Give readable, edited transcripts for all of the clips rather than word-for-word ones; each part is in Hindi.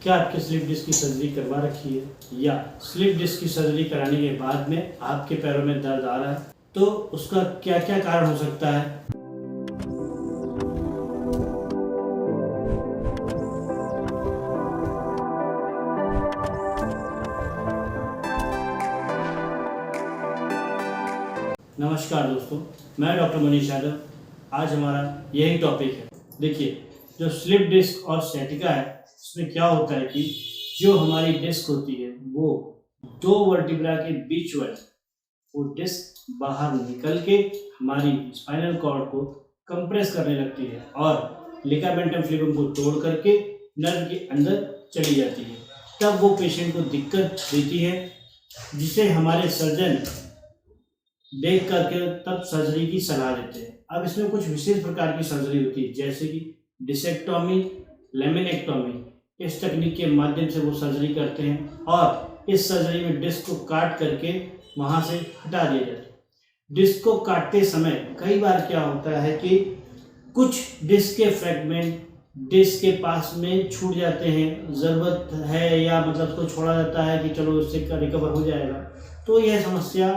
क्या आपके स्लिप डिस्क की सर्जरी करवा रखी है या स्लिप डिस्क की सर्जरी कराने के बाद में आपके पैरों में दर्द आ रहा है, तो उसका क्या क्या कारण हो सकता है। नमस्कार दोस्तों, मैं डॉक्टर मनीष यादव। आज हमारा यही टॉपिक है। देखिए, जो स्लिप डिस्क और सciatica है, इसमें क्या होता है कि जो हमारी डिस्क होती है वो दो वर्टिब्रा के बीच वाली वो डिस्क बाहर निकल के हमारी स्पाइनल कॉर्ड को कंप्रेस करने लगती है और लिगामेंटम फ्लेबम को तोड़ करके नर्व के अंदर चली जाती है। तब वो पेशेंट को दिक्कत देती है, जिसे हमारे सर्जन देख करके तब सर्जरी की सलाह देते हैं। अब इसमें कुछ विशेष प्रकार की सर्जरी होती है, जैसे कि डिसेक्टोमी, लेमिनेक्टोमी। इस तकनीक के माध्यम से वो सर्जरी करते हैं और इस सर्जरी में डिस्क को काट करके वहाँ से हटा दिया जाता है। डिस्क को काटते समय कई बार क्या होता है कि कुछ डिस्क के फ्रैगमेंट डिस्क के पास में छूट जाते हैं, ज़रूरत है या मतलब उसको छोड़ा जाता है कि चलो उससे रिकवर हो जाएगा, तो यह समस्या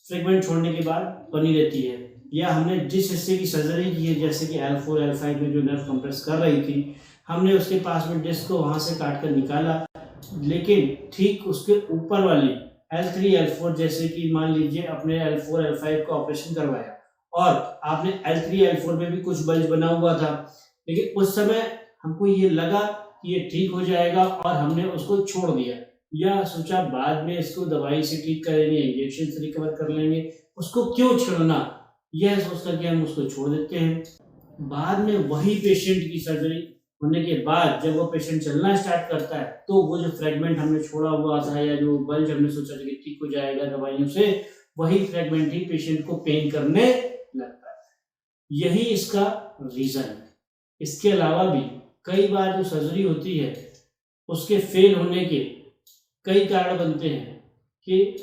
फ्रैगमेंट छोड़ने के बाद बनी रहती है। या हमने जिस हिस्से की सर्जरी की है, जैसे कि L4 L5 में जो नर्व कंप्रेस कर रही थी, हमने उसके पास में डिस्क को वहाँ से काट कर निकाला, लेकिन ठीक उसके ऊपर वाली L3 L4, जैसे कि मान लीजिए अपने L4 L5 का ऑपरेशन करवाया और आपने L3 L4 में भी कुछ बल्ज बना हुआ था, लेकिन उस समय हमको ये लगा कि ये ठीक हो जाएगा और हमने उसको छोड़ दिया, या सोचा बाद में इसको दवाई से ठीक करेंगे, इंजेक्शन से रिकवर कर लेंगे, उसको क्यों छोड़ना, यह सोच करके हम उसको छोड़ देते हैं। बाद में वही पेशेंट की सर्जरी होने के बाद जब वो पेशेंट चलना स्टार्ट करता है, तो वो जो फ्रैगमेंट हमने छोड़ा हुआ था या जो बल्ज हमने सोचा था कि ठीक हो जाएगा दवाइयों से, वही फ्रैगमेंट ही पेशेंट को पेन करने लगता है। यही इसका रीज़न है। इसके अलावा भी कई बार जो सर्जरी होती है उसके फेल होने के कई कारण बनते हैं कि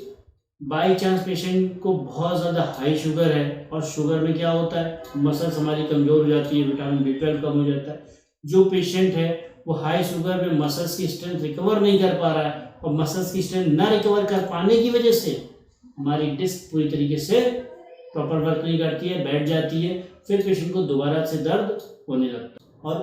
बाई चांस पेशेंट को बहुत ज़्यादा हाई शुगर है, और शुगर में क्या होता है, मसल्स हमारी कमज़ोर हो जाती है, विटामिन B12 कम हो जाता है। जो पेशेंट है वो हाई शुगर में मसल्स की स्ट्रेंथ रिकवर नहीं कर पा रहा है, और मसल्स की स्ट्रेंथ ना रिकवर कर पाने की वजह से हमारी डिस्क पूरी तरीके से प्रॉपर वर्क नहीं करती है, बैठ जाती है, फिर पेशेंट को दोबारा से दर्द होने लगता है और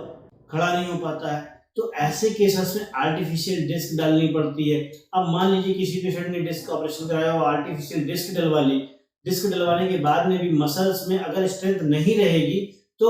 खड़ा नहीं हो पाता है। तो ऐसे केसेस में आर्टिफिशियल डिस्क डालनी पड़ती है। अब मान लीजिए किसी पेशेंट ने डिस्क का ऑपरेशन कराया और आर्टिफिशियल डिस्क डलवा ली, डिस्क डलवाने के बाद में भी मसल्स में अगर स्ट्रेंथ नहीं रहेगी, तो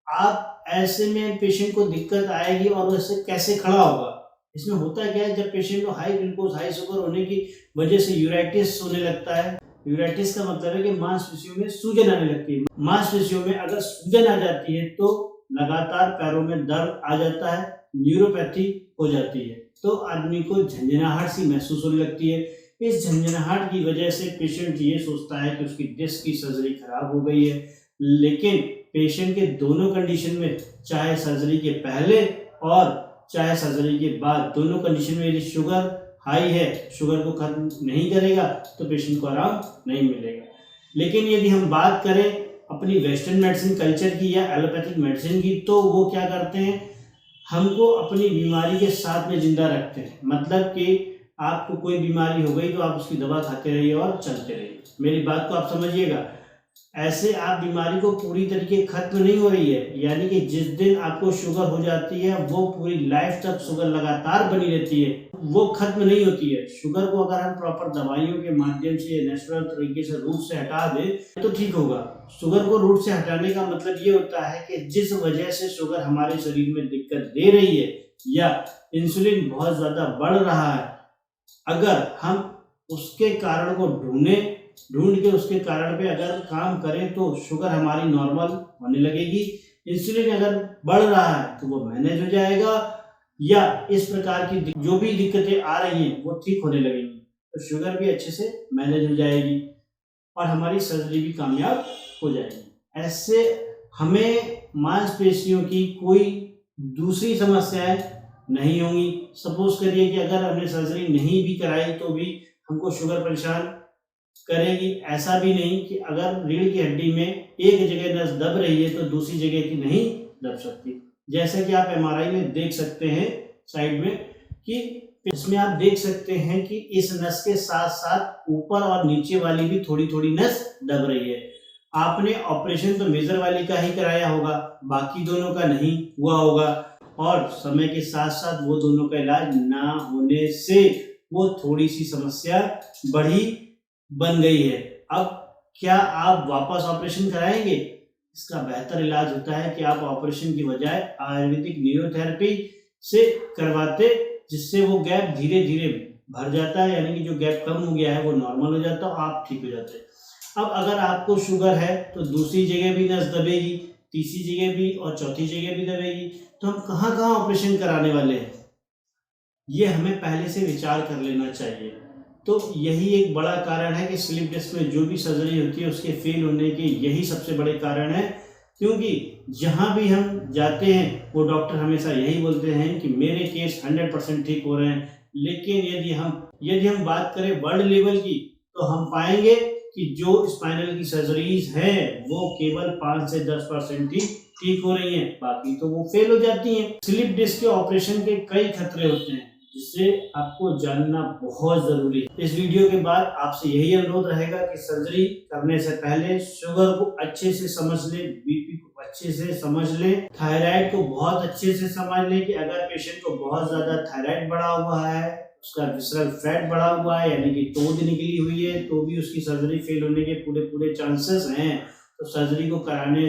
आप ऐसे में पेशेंट को दिक्कत आएगी और वैसे कैसे खड़ा होगा। इसमें होता क्या है, जब पेशेंट को हाई ग्लूकोज हाई शुगर होने की वजह से यूराइटिस होने लगता है। यूराइटिस का मतलब है कि मांसपेशियों में सूजन आने लगती है। मांसपेशियों में अगर सूजन आ जाती है तो लगातार पैरों में दर्द आ जाता है, न्यूरोपैथी हो जाती है, तो आदमी को झंझनाहट सी महसूस होने लगती है। इस झंझनाहट की वजह से पेशेंट ये सोचता है कि उसकी डिस्क की सर्जरी खराब हो गई है, लेकिन पेशेंट के दोनों कंडीशन में, चाहे सर्जरी के पहले और चाहे सर्जरी के बाद, दोनों कंडीशन में यदि शुगर हाई है, शुगर को खत्म नहीं करेगा तो पेशेंट को आराम नहीं मिलेगा। लेकिन यदि हम बात करें अपनी वेस्टर्न मेडिसिन कल्चर की या एलोपैथिक मेडिसिन की, तो वो क्या करते हैं, हमको अपनी बीमारी के साथ में जिंदा रखते हैं। मतलब कि आपको कोई बीमारी हो गई तो आप उसकी दवा खाते रहिए और चलते रहिए। मेरी बात को आप समझिएगा, ऐसे आप बीमारी को पूरी तरीके खत्म नहीं हो रही है, यानी कि जिस दिन आपको शुगर हो जाती है वो पूरी लाइफ तक शुगर लगातार बनी रहती है, वो खत्म नहीं होती है। शुगर को अगर हम प्रॉपर दवाइयों के माध्यम से नेचुरल तरीके से रूट से हटा दें तो ठीक होगा। शुगर को रूट से हटाने का मतलब ये होता है कि जिस वजह से शुगर हमारे शरीर में दिक्कत दे रही है या इंसुलिन बहुत ज़्यादा बढ़ रहा है, अगर हम उसके कारण को ढूंढ के उसके कारण पे अगर काम करें तो शुगर हमारी नॉर्मल होने लगेगी। इंसुलिन अगर बढ़ रहा है तो वो मैनेज हो जाएगा, या इस प्रकार की जो भी दिक्कतें आ रही हैं वो ठीक होने लगेंगी, तो शुगर भी अच्छे से मैनेज हो जाएगी और हमारी सर्जरी भी कामयाब हो जाएगी। ऐसे हमें मांसपेशियों की कोई दूसरी समस्याएं नहीं होंगी। सपोज करिए कि अगर हमने सर्जरी नहीं भी कराई तो भी हमको शुगर परेशान करेगी। ऐसा भी नहीं कि अगर रीढ़ की हड्डी में एक जगह नस दब रही है तो दूसरी जगह की नहीं दब सकती। जैसे कि आप MRI में देख सकते हैं साइड में कि इसमें आप देख सकते हैं कि इस नस के साथ साथ ऊपर और नीचे वाली भी थोड़ी थोड़ी नस दब रही है। आपने ऑपरेशन तो मेजर वाली का ही कराया होगा, बाकी दोनों का नहीं हुआ होगा, और समय के साथ साथ वो दोनों का इलाज ना होने से वो थोड़ी सी समस्या बढ़ी बन गई है। अब क्या आप वापस ऑपरेशन कराएंगे? इसका बेहतर इलाज होता है कि आप ऑपरेशन की बजाय आयुर्वेदिक न्यूरोथेरेपी से करवाते, जिससे वो गैप धीरे धीरे भर जाता है, यानी कि जो गैप कम हो गया है वो नॉर्मल हो जाता है और आप ठीक हो जाते हैं। अब अगर आपको शुगर है तो दूसरी जगह भी नस दबेगी, तीसरी जगह भी और चौथी जगह भी दबेगी, तो हम कहाँ कहाँ ऑपरेशन कराने वाले हैं, ये हमें पहले से विचार कर लेना चाहिए। तो यही एक बड़ा कारण है कि स्लिप डिस्क में जो भी सर्जरी होती है उसके फेल होने के यही सबसे बड़े कारण है, क्योंकि जहाँ भी हम जाते हैं वो डॉक्टर हमेशा यही बोलते हैं कि मेरे केस 100% ठीक हो रहे हैं, लेकिन यदि हम बात करें वर्ल्ड लेवल की तो हम पाएंगे कि जो स्पाइनल की सर्जरीज हैं वो केवल 5 से 10% ही ठीक हो रही हैं, बाकी तो वो फेल हो जाती हैं। स्लिप डिस्क के ऑपरेशन के कई खतरे होते हैं जिसे आपको जानना बहुत जरूरी है। इस वीडियो के बाद आपसे यही अनुरोध रहेगा कि सर्जरी करने से पहले शुगर को अच्छे से समझ लें, बीपी को अच्छे से समझ लें, थायराइड को बहुत अच्छे से समझ लें कि अगर पेशेंट को बहुत ज्यादा थायराइड बढ़ा हुआ है, उसका विसरल फैट बढ़ा हुआ है यानी कि तोंद निकली हुई है, तो भी उसकी सर्जरी फेल होने के पूरे चांसेस हैं। तो सर्जरी को कराने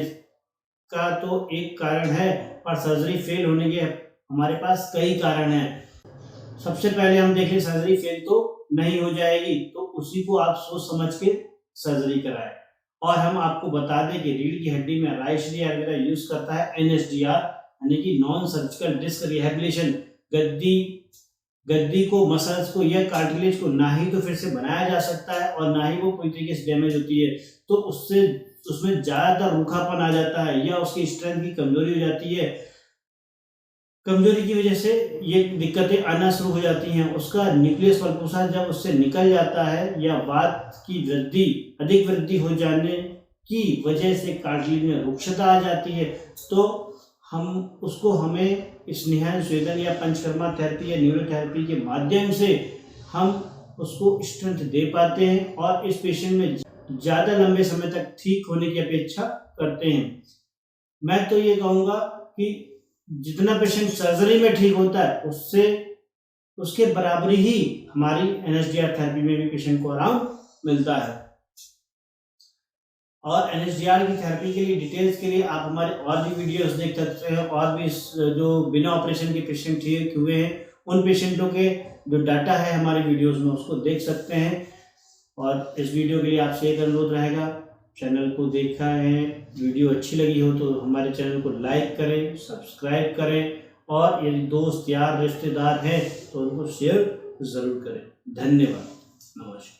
का तो एक कारण है, पर सर्जरी फेल होने के हमारे पास कई कारण हैं। सबसे पहले हम देखें सर्जरी फेल तो नहीं हो जाएगी, तो उसी को आप सोच समझ के सर्जरी कराएं। और हम आपको बता दें कि रीढ़ की हड्डी में राइशरी आयुर्वेदा यूज करता है NSDR यानी कि नॉन सर्जिकल डिस्क रिहेबिलिटेशन। गद्दी को, मसल्स को या कार्टिलेज को ना ही तो फिर से बनाया जा सकता है और ना ही वो कोई तरीके से डैमेज होती है, तो उसमें ज्यादातर रूखापन आ जाता है या उसकी स्ट्रेंथ की कमजोरी हो जाती है। कमजोरी की वजह से ये दिक्कतें आना शुरू हो जाती हैं। उसका न्यूक्लियस पल्पोसा जब उससे निकल जाता है या वात की अधिक वृद्धि हो जाने की वजह से कार्टिलेज में रुक्षता आ जाती है, तो हमें स्नेहन स्वेदन या पंचकर्मा थेरेपी या न्यूरोथेरेपी के माध्यम से हम उसको स्ट्रेंथ दे पाते हैं और इस पेशेंट में ज़्यादा लंबे समय तक ठीक होने की अपेक्षा करते हैं। मैं तो ये कहूँगा कि जितना पेशेंट सर्जरी में ठीक होता है उसके बराबरी ही हमारी NSDR थेरेपी में भी पेशेंट को आराम मिलता है। और NSDR की थेरेपी के लिए डिटेल्स के लिए आप हमारे और भी वीडियोस देख सकते हैं, और भी जो बिना ऑपरेशन के पेशेंट ठीक हुए हैं उन पेशेंटों के जो डाटा है हमारे वीडियोस में उसको देख सकते हैं। और इस वीडियो के लिए आपसे एक अनुरोध रहेगा, चैनल को देखा है, वीडियो अच्छी लगी हो तो हमारे चैनल को लाइक करें, सब्सक्राइब करें, और यदि दोस्त यार रिश्तेदार हैं तो उनको शेयर ज़रूर करें। धन्यवाद, नमस्कार।